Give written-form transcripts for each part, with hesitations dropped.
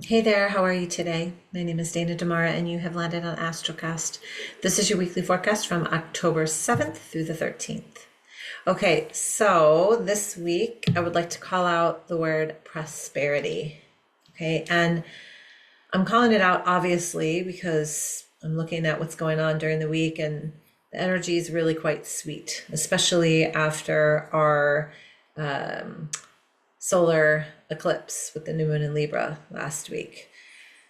Hey there, how are you today? My name is Dana Damara, and you have landed on Astrocast. This is your weekly forecast from October 7th through the 13th. Okay, so this week I would like to call out the word prosperity. Okay, and I'm calling it out obviously because I'm looking at what's going on during the week, and the energy is really quite sweet, especially after our solar eclipse with the new moon in Libra last week.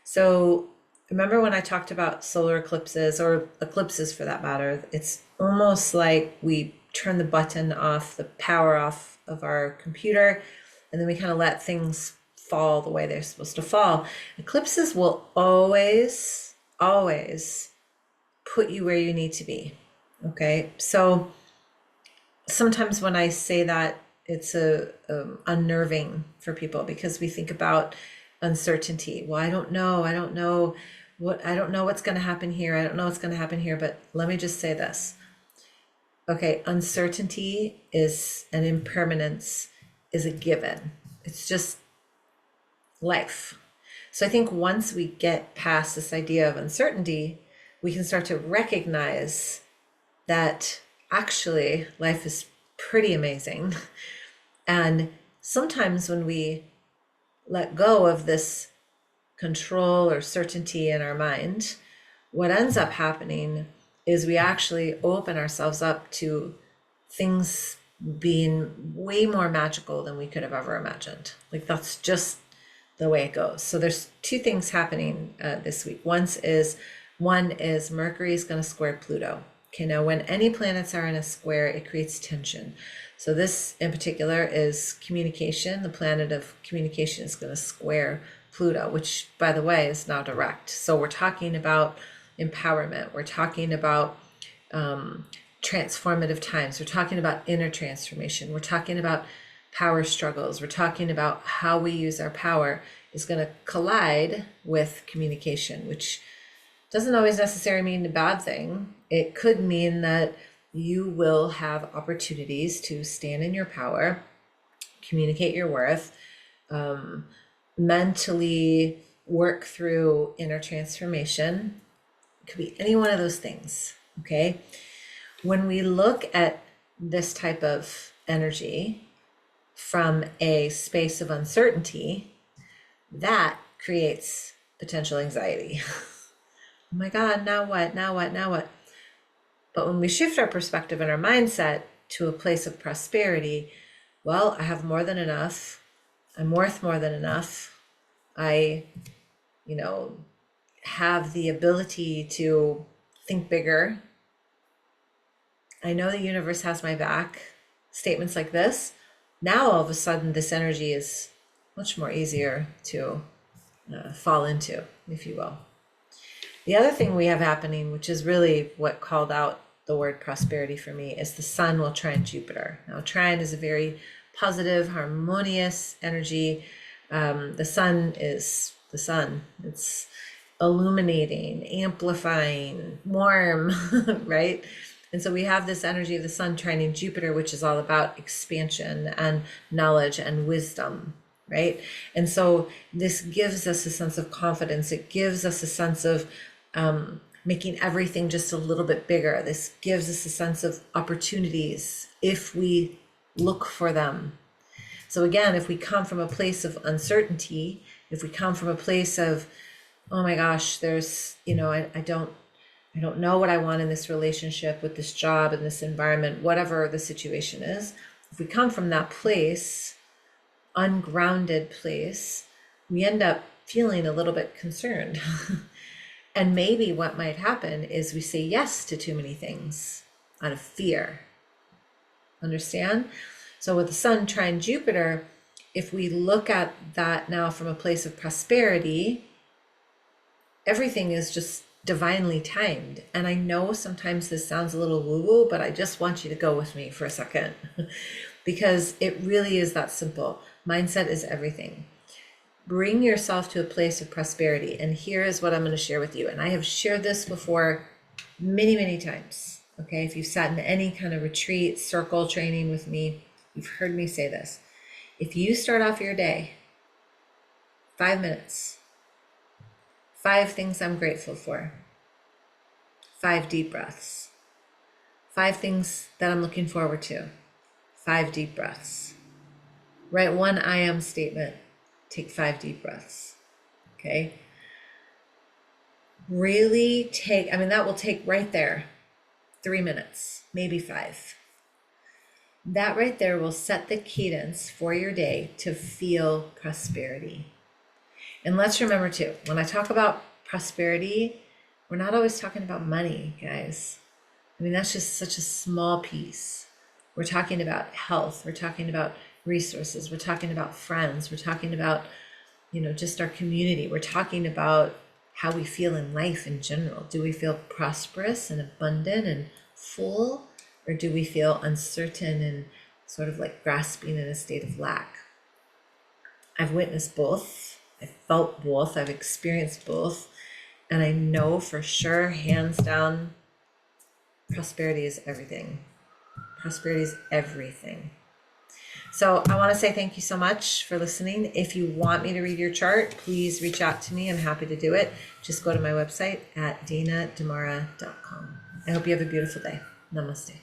So remember when I talked about solar eclipses, or eclipses for that matter, it's almost like we turn the button off, the power off of our computer, and then we kind of let things fall the way they're supposed to fall. Eclipses will always put you where you need to be. Okay. So sometimes when I say that, it's unnerving for people because we think about uncertainty. Well, I don't know what's going to happen here. I don't know what's going to happen here. But let me just say this. Okay, uncertainty is an impermanence is a given. It's just life. So I think once we get past this idea of uncertainty, we can start to recognize that actually life is pretty amazing. And sometimes when we let go of this control or certainty in our mind, what ends up happening is we actually open ourselves up to things being way more magical than we could have ever imagined. Like that's just the way it goes. So there's two things happening this week. One is Mercury is going to square Pluto. Okay, now when any planets are in a square, it creates tension. So this in particular is communication. The planet of communication is going to square Pluto, which by the way is now direct. So we're talking about empowerment. We're talking about transformative times. We're talking about inner transformation. We're talking about power struggles. We're talking about how we use our power is going to collide with communication, which doesn't always necessarily mean a bad thing. It could mean that you will have opportunities to stand in your power, communicate your worth, mentally work through inner transformation. It could be any one of those things. Okay. When we look at this type of energy from a space of uncertainty, that creates potential anxiety. Oh my God, now what? Now what? Now what? But when we shift our perspective and our mindset to a place of prosperity, well, I have more than enough. I'm worth more than enough. I, you know, have the ability to think bigger. I know the universe has my back. Statements like this. Now, all of a sudden, this energy is much more easier to fall into, if you will. The other thing we have happening, which is really what called out the word prosperity for me, is the sun will trine Jupiter. Now, trine is a very positive, harmonious energy. The sun is the sun. It's illuminating, amplifying, warm, right? And so we have this energy of the sun trining Jupiter, which is all about expansion and knowledge and wisdom, right? And so this gives us a sense of confidence. It gives us a sense of making everything just a little bit bigger. This gives us a sense of opportunities if we look for them. So again, if we come from a place of uncertainty, if we come from a place of, oh my gosh, there's, I don't know what I want in this relationship with this job and this environment, whatever the situation is. If we come from that place, ungrounded place, we end up feeling a little bit concerned. And maybe what might happen is we say yes to too many things out of fear. Understand? So with the sun trine Jupiter, if we look at that now from a place of prosperity, everything is just divinely timed. And I know sometimes this sounds a little woo-woo, but I just want you to go with me for a second because it really is that simple. Mindset is everything. Bring yourself to a place of prosperity. And here is what I'm going to share with you. And I have shared this before many, many times. Okay. If you've sat in any kind of retreat, circle training with me, you've heard me say this. If you start off your day 5 minutes 5 things I'm grateful for. 5 deep breaths. 5 things that I'm looking forward to. 5 deep breaths. Write 1 I am statement. Take 5 deep breaths. Okay? Really take, that will take right there 3 minutes, maybe 5. That right there will set the cadence for your day to feel prosperity. And let's remember too, when I talk about prosperity, we're not always talking about money, guys. That's just such a small piece. We're talking about health. We're talking about resources. We're talking about friends. We're talking about, just our community. We're talking about how we feel in life in general. Do we feel prosperous and abundant and full? Or do we feel uncertain and sort of like grasping in a state of lack? I've witnessed both. I've felt both. I've experienced both. And I know for sure, hands down, prosperity is everything. Prosperity is everything. So I want to say thank you so much for listening. If you want me to read your chart, please reach out to me. I'm happy to do it. Just go to my website at danademara.com. I hope you have a beautiful day. Namaste.